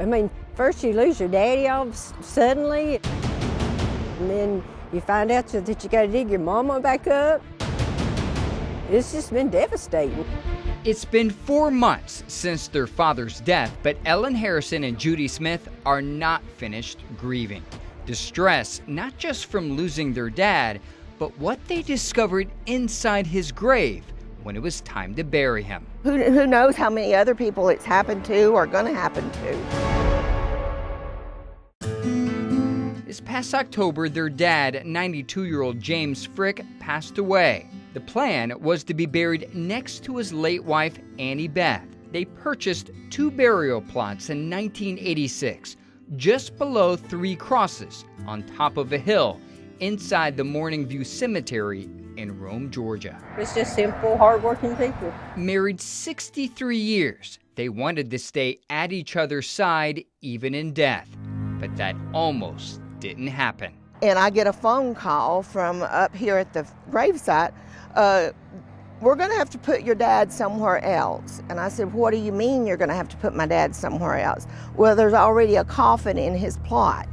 I mean, first you lose your daddy suddenly, and then you find out that you got to dig your mama back up. It's just been devastating. It's been 4 months since their father's death, but Ellen Harrison and Judy Smith are not finished grieving. Distress, not just from losing their dad, but what they discovered inside his grave when it was time to bury him. Who knows how many other people it's happened to or gonna happen to. This past October, their dad, 92-year-old James Frick, passed away. The plan was to be buried next to his late wife, Annie Beth. They purchased 2 burial plots in 1986, just below 3 crosses, on top of a hill, inside the Morning View Cemetery in Rome, Georgia. It's just simple, hardworking people. Married 63 years, they wanted to stay at each other's side even in death, but that almost didn't happen. And I get a phone call from up here at the gravesite, we're gonna have to put your dad somewhere else. And I said, what do you mean you're gonna have to put my dad somewhere else? Well, there's already a coffin in his plot.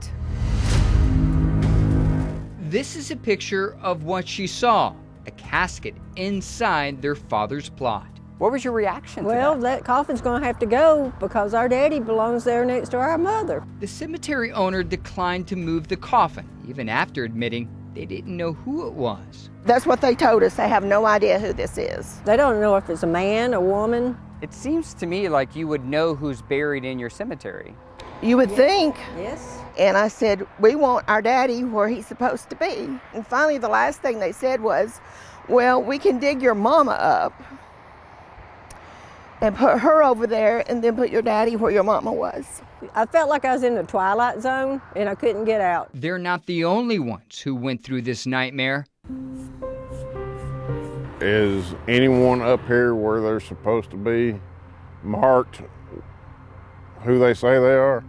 This is a picture of what she saw, a casket inside their father's plot. What was your reaction to Well, that? that coffin's going to have to go because our daddy belongs there next to our mother. The cemetery owner declined to move the coffin, even after admitting they didn't know who it was. That's what they told us. They have no idea who this is. They don't know if it's a man, a woman. It seems to me like you would know who's buried in your cemetery. You would think. Yes. And I said, we want our daddy where he's supposed to be. And finally, the last thing they said was, well, we can dig your mama up and put her over there and then put your daddy where your mama was. I felt like I was in the twilight zone and I couldn't get out. They're not the only ones who went through this nightmare. Is anyone up here where they're supposed to be marked who they say they are?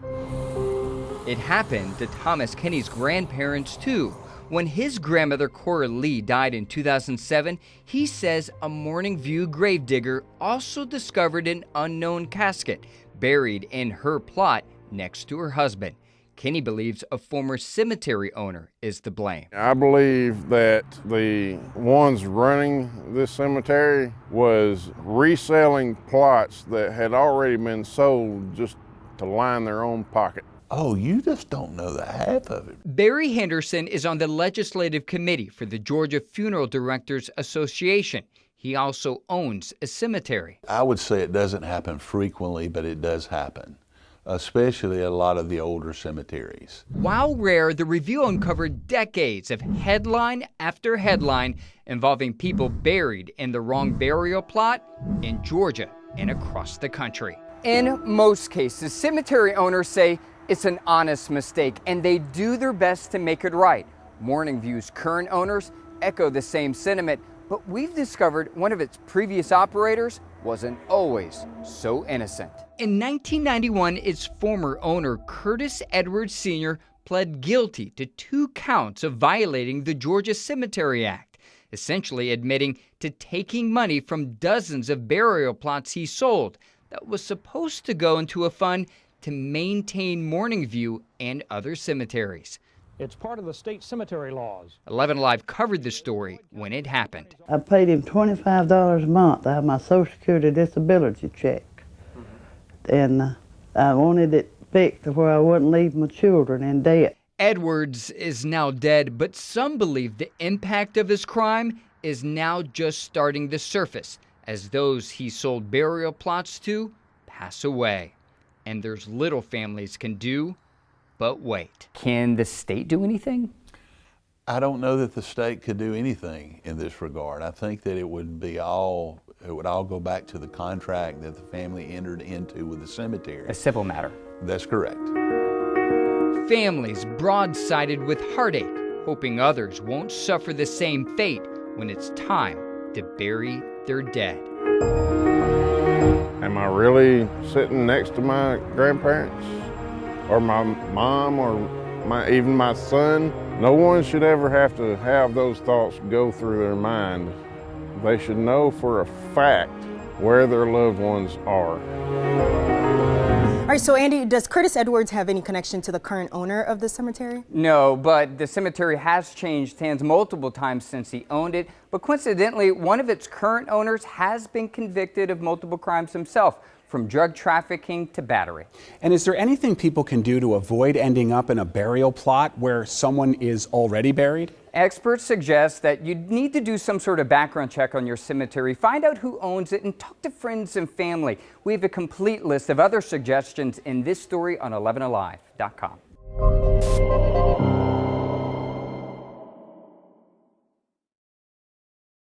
It happened to Thomas Kenny's grandparents too. When his grandmother Cora Lee died in 2007, he says a Morning View gravedigger also discovered an unknown casket buried in her plot next to her husband. Kenny believes a former cemetery owner is to blame. I believe that the ones running this cemetery was reselling plots that had already been sold just to line their own pocket. Oh, you just don't know the half of it. Barry Henderson is on the legislative committee for the Georgia Funeral Directors Association. He also owns a cemetery. I would say it doesn't happen frequently, but it does happen, especially a lot of the older cemeteries. While rare, the review uncovered decades of headline after headline involving people buried in the wrong burial plot in Georgia and across the country. In most cases, cemetery owners say it's an honest mistake, and they do their best to make it right. Morning View's current owners echo the same sentiment, but we've discovered one of its previous operators wasn't always so innocent. In 1991, its former owner, Curtis Edwards Sr., pled guilty to 2 counts of violating the Georgia Cemetery Act, essentially admitting to taking money from dozens of burial plots he sold that was supposed to go into a fund to maintain Morning View and other cemeteries. It's part of the state cemetery laws. 11 Alive covered the story when it happened. I paid him $25 a month. I have my Social Security disability check. And I wanted it fixed to where I wouldn't leave my children in debt. Edwards is now dead, but some believe the impact of his crime is now just starting to surface as those he sold burial plots to pass away. And there's little families can do but wait. Can the state do anything? I don't know that the state could do anything in this regard. I think that it would all go back to the contract that the family entered into with the cemetery. A civil matter. That's correct. Families broadsided with heartache, hoping others won't suffer the same fate when it's time to bury their dead. Am I really sitting next to my grandparents or my mom or even my son? No one should ever have to have those thoughts go through their mind. They should know for a fact where their loved ones are. right, so Andy, does Curtis Edwards have any connection to the current owner of the cemetery? No, but the cemetery has changed hands multiple times since he owned it. But coincidentally, one of its current owners has been convicted of multiple crimes himself, from drug trafficking to battery. And is there anything people can do to avoid ending up in a burial plot where someone is already buried? Experts suggest that you need to do some sort of background check on your cemetery, find out who owns it, and talk to friends and family. We have a complete list of other suggestions in this story on 11alive.com.